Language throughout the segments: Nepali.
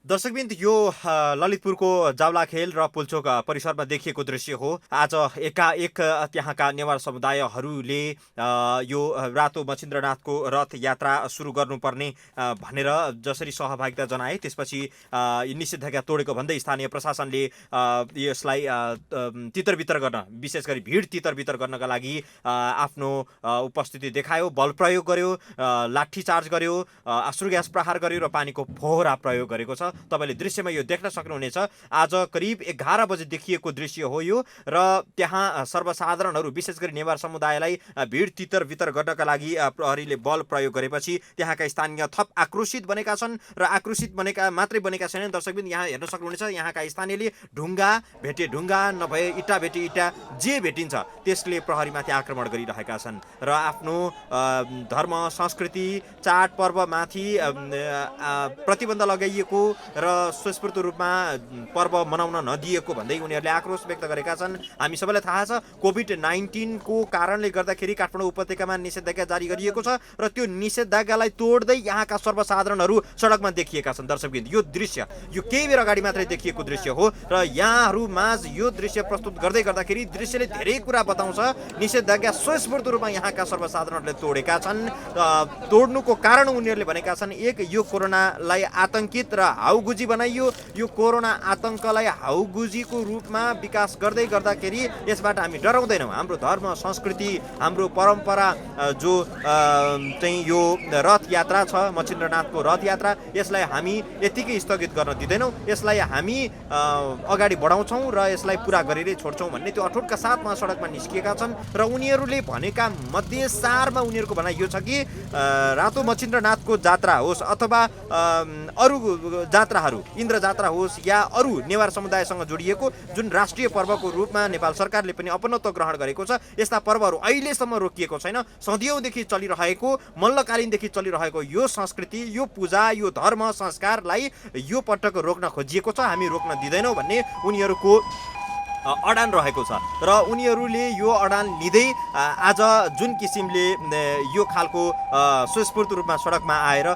दर्शकबिन्द यो ललितपुरको जावलाखेल र पुल्चोक परिसरमा देखिएको दृश्य हो। आज एकाएक त्यहाँका नेवार समुदायहरूले यो रातो मच्छिन्द्रनाथको रथ यात्रा सुरु गर्नुपर्ने भनेर जसरी सहभागिता जनाए, त्यसपछि निषेधाज्ञा तोडेको भन्दै स्थानीय प्रशासनले यसलाई तितरबितर गर्न, विशेष गरी भिड तितरबितर गर्नका लागि आफ्नो उपस्थिति देखायो, बल प्रयोग गर्यो, लाठीचार्ज गर्यो, अश्रु ग्यास प्रहार गर्यो र पानीको फोहरा प्रयोग गरेको छ। तपाईले दृश्यमा यो देख्न सक्नुहुनेछ। आज करिब 11 बजे देखिएको दृश्य हो यो र त्यहाँ सर्वसाधारणहरू विशेष गरी नेवार समुदायलाई भिड तितर बितर गर्नका लागि प्रहरीले बल प्रयोग गरेपछि त्यहाँका स्थानीय थप आक्रोशित बनेका छन् र आक्रोशित मात्रै बनेका छैनन्। दर्शकबिन यहाँ हेर्न सक्नुहुनेछ, यहाँका स्थानीयले ढुङ्गा भेटे ढुङ्गा नभए इटा भेटे इटा जे भेटिन्छ त्यसले प्रहरीमाथि आक्रमण गरिरहेका छन् र आफ्नो धर्म संस्कृति चाड पर्वमाथि प्रतिबन्ध लगाइएको र स्वस्फूर्त रूपमा पर्व मनाउन नदिएको भन्दै उनीहरूले आक्रोश व्यक्त गरेका छन्। हामी सबैलाई थाहा छ कोभिड-19 को कारणले गर्दाखेरि काठमाडौँ उपत्यकामा निषेधाज्ञा जारी गरिएको छ र त्यो निषेधाज्ञालाई तोड्दै यहाँका सर्वसाधारणहरू सडकमा देखिएका छन्। दर्शकबिन यो दृश्य यो केही बेर अगाडि मात्रै देखिएको दृश्य हो र यहाँहरू माझ यो दृश्य प्रस्तुत गर्दै गर्दाखेरि दृश्यले धेरै कुरा बताउँछ। निषेधाज्ञा स्वस्फूर्त रूपमा यहाँका सर्वसाधारणहरूले तोडेका छन्। तोड्नुको कारण उनीहरूले भनेका छन्, एक यो कोरोनालाई आतंकित र हाउगुजी बनाइयो, यो कोरोना आतंकलाई हाउगुजीको रूपमा विकास गर्दै गर्दाखेरि यसबाट हामी डराउँदैनौँ। हाम्रो धर्म संस्कृति हाम्रो परम्परा जो चाहिँ यो रथ यात्रा छ, मच्छिन्द्रनाथको रथ यात्रा, यसलाई हामी यतिकै स्थगित गर्न दिँदैनौँ, यसलाई हामी अगाडि बढाउँछौँ र यसलाई पुरा गरेरै छोड्छौँ भन्ने त्यो अठोटका साथमा सडकमा निस्किएका छन्। र उनीहरूले भनेका मध्ये सारमा उनीहरूको भनाइ यो छ कि रातो मच्छिन्द्रनाथको जात्रा होस् अथवा अरू जात्राहरू, इन्द्र जात्रा होस् या अरू नेवार समुदायसँग जोडिएको जुन राष्ट्रिय पर्वको रूपमा नेपाल सरकारले पनि अपनत्व ग्रहण गरेको छ, यस्ता पर्वहरू अहिलेसम्म रोकिएको छैन। सदियौँदेखि चलिरहेको, मल्लकालीनदेखि चलिरहेको यो संस्कृति, यो पूजा, यो धर्म संस्कारलाई यो पटक रोक्न खोजिएको छ, हामी रोक्न दिँदैनौँ भन्ने उनीहरूको अडान रहेको छ। र उनीहरूले यो अडान लिँदै आज जुन किसिमले यो खालको स्वस्फूर्त रूपमा सडकमा आएर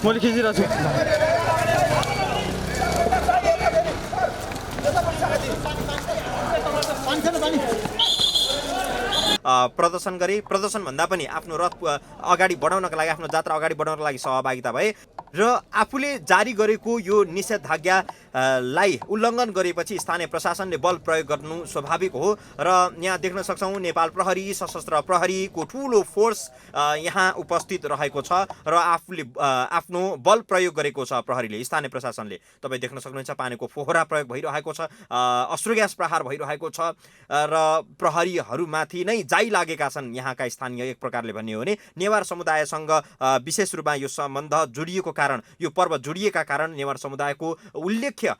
मैले खिचिरहेको छु। प्रदर्शन गरे, प्रदर्शन भन्दा पनि आफ्नो रथ अगाडि बढाउनका लागि, आफ्नो जात्रा अगाडि बढाउनका लागि सहभागिता भए र आफूले जारी गरेको यो निषेधाज्ञालाई उल्लङ्घन गरेपछि स्थानीय प्रशासनले बल प्रयोग गर्नु स्वाभाविक हो। र यहाँ देख्न सक्छौँ नेपाल प्रहरी, सशस्त्र प्रहरीको ठुलो फोर्स यहाँ उपस्थित रहेको छ र आफूले आफ्नो बल प्रयोग गरेको छ प्रहरीले, स्थानीय प्रशासनले। तपाईँ देख्न सक्नुहुन्छ पानीको फोहरा प्रयोग भइरहेको छ, अश्रु ग्यास प्रहार भइरहेको छ र प्रहरीहरूमाथि नै जाइ लागेका छन् यहाँका स्थानीय। एक प्रकारले भन्ने हो भने नेवार समुदायसँग विशेष रूपमा यो सम्बन्ध जोडिएको कारण, यो पर्व जोडिएका कारण नेवार समुदायको उल्लेख्य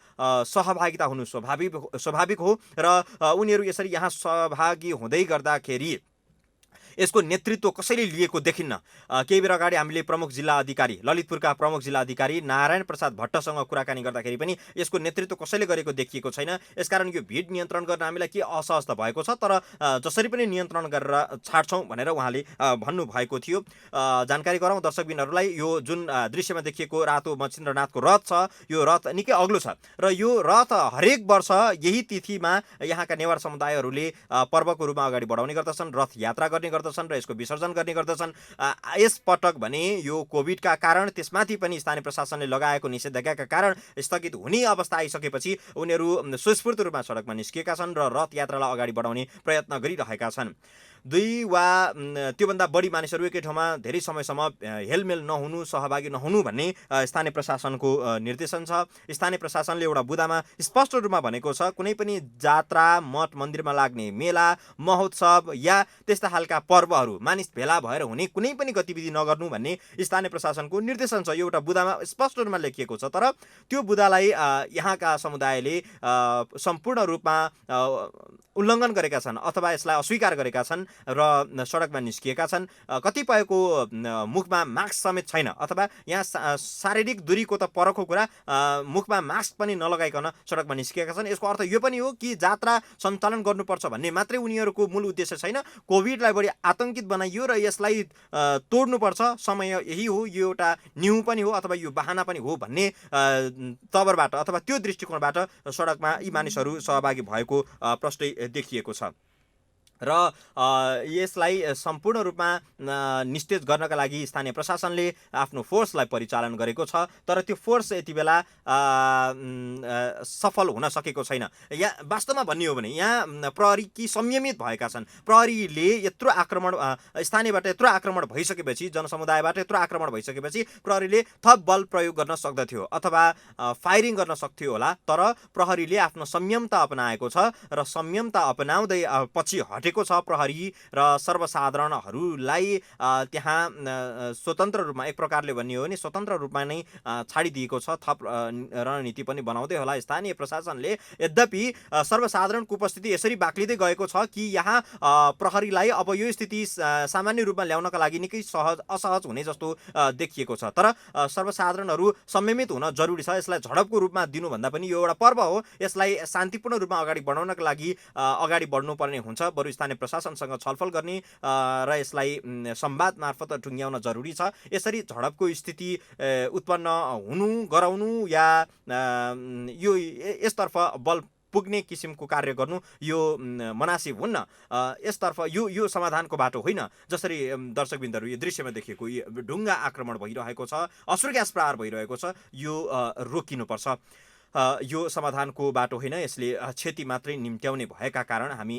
सहभागिता हुनु स्वाभाविक हो र उनीहरू यसरी यहाँ सहभागी हुँदै गर्दाखेरि यसको नेतृत्व कसैले लिएको देखिन्न। केही बेर अगाडि हामीले प्रमुख जिल्ला अधिकारी, ललितपुरका प्रमुख जिल्ला अधिकारी नारायण प्रसाद भट्टसँग कुराकानी गर्दाखेरि पनि यसको नेतृत्व कसैले गरेको देखिएको छैन। यसकारण यो भिड नियन्त्रण गर्न हामीलाई के असहज भएको छ, तर जसरी पनि नियन्त्रण गरेर छाड्छौँ भनेर उहाँले भन्नुभएको थियो। जानकारी गराउँ दर्शकबिनहरूलाई, यो जुन दृश्यमा देखिएको रातो मच्छिन्द्रनाथको रथ छ, यो रथ निकै अग्लो छ र यो रथ हरेक वर्ष यही तिथिमा यहाँका नेवार समुदायहरूले पर्वको रूपमा अगाडि बढाउने गर्दछन्, रथ यात्रा गर्ने गर्दछन् र यसको विसर्जन गर्ने गर्दछन्। यस पटक भने यो कोभिडका कारण, त्यसमाथि पनि स्थानीय प्रशासनले लगाएको निषेधाज्ञाका कारण स्थगित हुने अवस्था आइसकेपछि उनीहरू स्वस्फूर्त रूपमा सडकमा निस्किएका छन् र रथ यात्रालाई अगाडि बढाउने प्रयत्न गरिरहेका छन्। दुई वा त्योभन्दा बढी मानिसहरू एकै ठाउँमा धेरै समयसम्म हेलमेल नहुनु, सहभागी नहुनु भन्ने स्थानीय प्रशासनको निर्देशन छ। स्थानीय प्रशासनले एउटा बुदामा स्पष्ट रूपमा भनेको छ, कुनै पनि जात्रा, मठ मन्दिरमा लाग्ने मेला, महोत्सव या त्यस्ता खालका पर्वहरू मानिस भेला भएर हुने कुनै पनि गतिविधि नगर्नु भन्ने स्थानीय प्रशासनको निर्देशन छ। यो एउटा बुदामा स्पष्ट रूपमा लेखिएको छ। तर त्यो बुदालाई यहाँका समुदायले सम्पूर्ण रूपमा उल्लङ्घन गरेका छन् अथवा यसलाई अस्वीकार गरेका छन् र सडकमा निस्किएका छन्। कतिपयको मुखमा मास्क समेत छैन अथवा यहाँ शारीरिक दूरीको त परको कुरा, मुखमा मास्क पनि नलगाइकन सडकमा निस्किएका छन्। यसको अर्थ यो पनि हो कि जात्रा सञ्चालन गर्नुपर्छ भन्ने मात्रै उनीहरूको मूल उद्देश्य छैन। कोभिडलाई बढी आतंकित बनाइयो र यसलाई तोड्नुपर्छ, समय यही हो, यो एउटा न्यू पनि हो अथवा यो बहाना पनि हो भन्ने तवरबाट अथवा त्यो दृष्टिकोणबाट सडकमा यी मानिसहरू सहभागी भएको प्रष्टै देखिएको छ। र यसलाई सम्पूर्ण रूपमा निस्तेज गर्नका लागि स्थानीय प्रशासनले आफ्नो फोर्सलाई परिचालन गरेको छ। तर त्यो फोर्स यति बेला सफल हुन सकेको छैन। यहाँ वास्तवमा भन्ने हो भने यहाँ प्रहरी कि संयमित भएका छन्। प्रहरीले यत्रो आक्रमण स्थानीयबाट यत्रो आक्रमण भइसकेपछि, जनसमुदायबाट यत्रो आक्रमण भइसकेपछि प्रहरीले थप बल प्रयोग गर्न सक्दथ्यो अथवा फायरिङ गर्न सक्थ्यो होला। तर प्रहरीले आफ्नो संयमता अपनाएको छ र संयमता अपनाउँदै पछि हटेको छ। प्रहरी र सर्वसाधारणहरूलाई त्यहाँ स्वतन्त्र रूपमा, एक प्रकारले भन्ने हो भने स्वतन्त्र रूपमा नै छाडिदिएको छ। थप रणनीति पनि बनाउँदै होला स्थानीय प्रशासनले। यद्यपि सर्वसाधारणको उपस्थिति यसरी बाक्लिँदै गएको छ कि यहाँ प्रहरीलाई अब यो स्थिति सामान्य रूपमा ल्याउनका लागि निकै असहज हुने जस्तो देखिएको छ। तर सर्वसाधारणहरू संयमित हुन जरुरी छ। यसलाई झडपको रूपमा दिनुभन्दा पनि यो एउटा पर्व हो, यसलाई शान्तिपूर्ण रूपमा अगाडि बढाउनका लागि अगाडि बढ्नुपर्ने हुन्छ। बरु स्थानीय प्रशासनसँग छलफल गर्ने र यसलाई संवाद मार्फत टुङ्ग्याउन जरुरी छ। यसरी झडपको स्थिति उत्पन्न हुनु, गराउनु या यो यसतर्फ बल पुग्ने किसिमको कार्य गर्नु यो मनासिब हुन्न। यसतर्फ यो समाधानको बाटो होइन। जसरी दर्शकबिन्दहरू यो दृश्यमा देखिएको ढुङ्गा आक्रमण भइरहेको छ, अश्रु ग्यास प्रहार भइरहेको छ, यो रोकिनुपर्छ। यो समाधानको बाटो होइन। यसले क्षति मात्रै निम्त्याउने भएका कारण हामी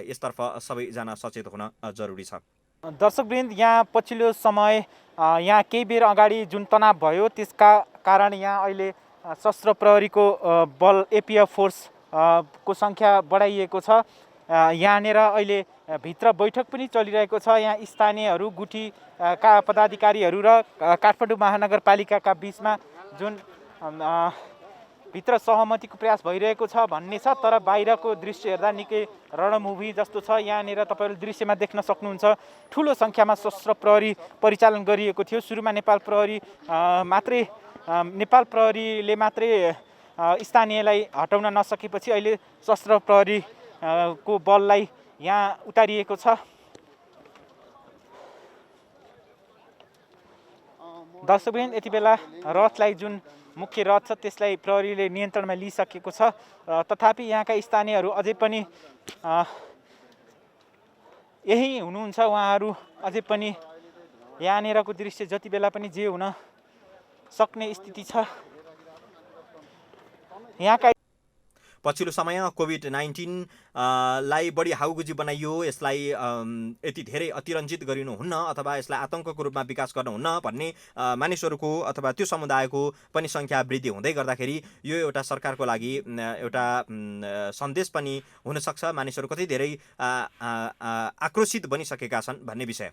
यसतर्फ सबैजना सचेत हुन जरुरी छ। दर्शकवृन्द, यहाँ पछिल्लो समय यहाँ केही बेर अगाडि जुन तनाव भयो त्यसका कारण यहाँ अहिले सशस्त्र प्रहरीको बल एपिएफ फोर्स को सङ्ख्या बढाइएको छ। यहाँनिर अहिले भित्र बैठक पनि चलिरहेको छ। यहाँ स्थानीयहरू, गुठीका पदाधिकारीहरू र काठमाडौँ महानगरपालिकाका बिचमा जुन भित्र सहमतिको प्रयास भइरहेको छ भन्ने छ। तर बाहिरको दृश्य हेर्दा निकै रणमुभी जस्तो छ। यहाँनिर तपाईँहरूले दृश्यमा देख्न सक्नुहुन्छ ठुलो सङ्ख्यामा सशस्त्र प्रहरी परिचालन गरिएको थियो। सुरुमा नेपाल प्रहरीले मात्रै स्थानीयलाई हटाउन नसकेपछि अहिले सशस्त्र प्रहरी को बललाई यहाँ उतारिएको छ। दर्शकवृन्द, यति बेला रथलाई, जुन मुख्य रथ छ त्यसलाई प्रहरीले नियन्त्रणमा लिइसकेको छ। तथापि यहाँका स्थानीयहरू अझै पनि यही हुनुहुन्छ। उहाँहरू अझै पनि यहाँनिरको दृश्य जति बेला पनि जे हुन सक्ने स्थिति छ। यहाँका पछिल्लो समय कोभिड-19 लाई बढी हाउगुजी बनाइयो। यसलाई यति धेरै अतिरञ्जित गरिनुहुन्न अथवा यसलाई आतङ्कको रूपमा विकास गर्नुहुन्न भन्ने मानिसहरूको अथवा त्यो समुदायको पनि सङ्ख्या वृद्धि हुँदै गर्दाखेरि यो एउटा सरकारको लागि एउटा सन्देश पनि हुनसक्छ। मानिसहरू कति धेरै आक्रोशित बनिसकेका छन् भन्ने विषय।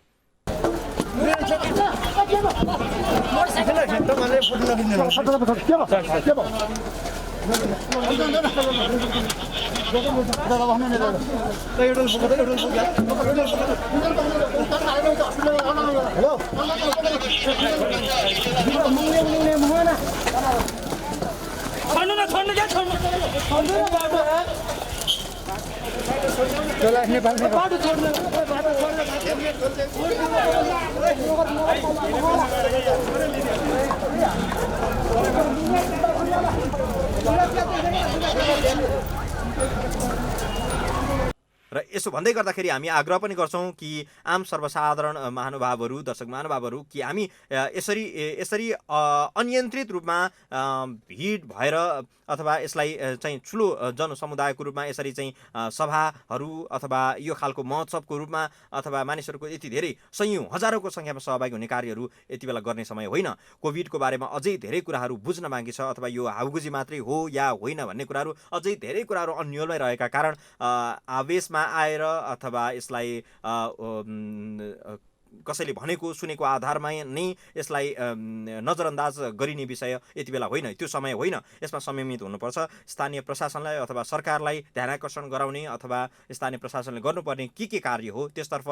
र यसो भन्दै गर्दाखेरि हामी आग्रह पनि गर्छौँ कि आम सर्वसाधारण महानुभावहरू, दर्शक महानुभावहरू, कि हामी यसरी अनियन्त्रित रूपमा भिड भएर अथवा यसलाई चाहिँ ठुलो जनसमुदायको रूपमा यसरी चाहिँ सभाहरू अथवा यो खालको महोत्सवको रूपमा अथवा मानिसहरूको यति धेरै सयौँ हजारौँको सङ्ख्यामा सहभागी हुने कार्यहरू यति बेला गर्ने समय होइन। कोभिडको बारेमा अझै धेरै कुराहरू बुझ्न बाँकी छ, अथवा यो हाउगुजी मात्रै हो या होइन भन्ने कुराहरू अझै धेरै कुराहरू अन्यलमै रहेका कारण आवेशमा आएर अथवा यसलाई कसैले भनेको सुनेको आधारमा नै यसलाई नजरअन्दाज गरिने विषय यति बेला होइन, त्यो समय होइन। यसमा संयमित हुनुपर्छ। स्थानीय प्रशासनलाई अथवा सरकारलाई ध्यानाकर्षण गराउने अथवा स्थानीय प्रशासनले गर्नुपर्ने के कार्य हो त्यसतर्फ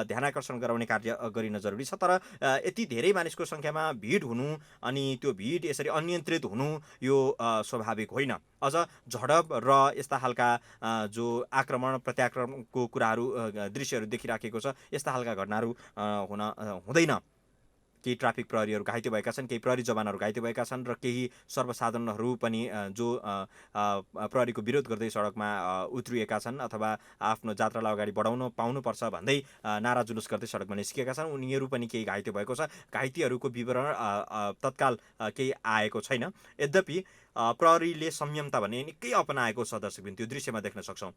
ध्यानाकर्षण गराउने कार्य गरिन जरुरी छ। तर यति धेरै मानिसको सङ्ख्यामा भिड हुनु अनि त्यो भिड यसरी अनियन्त्रित हुनु यो स्वाभाविक होइन। अझ झडप र यस्ता खालका जो आक्रमण प्रत्याक्रमणको कुराहरू दृश्यहरू देखिराखेको छ, यस्ता खालका घटनाहरू हुँदैन। केही ट्राफिक प्रहरीहरू घाइते भएका छन्, केही प्रहरी जवानहरू घाइते भएका छन् र केही सर्वसाधारणहरू पनि जो प्रहरीको विरोध गर्दै सडकमा उत्रिएका छन् अथवा आफ्नो जात्रालाई अगाडि बढाउन पाउनुपर्छ भन्दै नारा जुलुस गर्दै सडकमा निस्किएका छन्, उनीहरू पनि केही घाइते भएको छ। घाइतेहरूको विवरण तत्काल केही आएको छैन। यद्यपि प्रहरीले संयमता भने निकै अपनाएको छ दर्शकबिन, त्यो दृश्यमा देख्न सक्छौँ।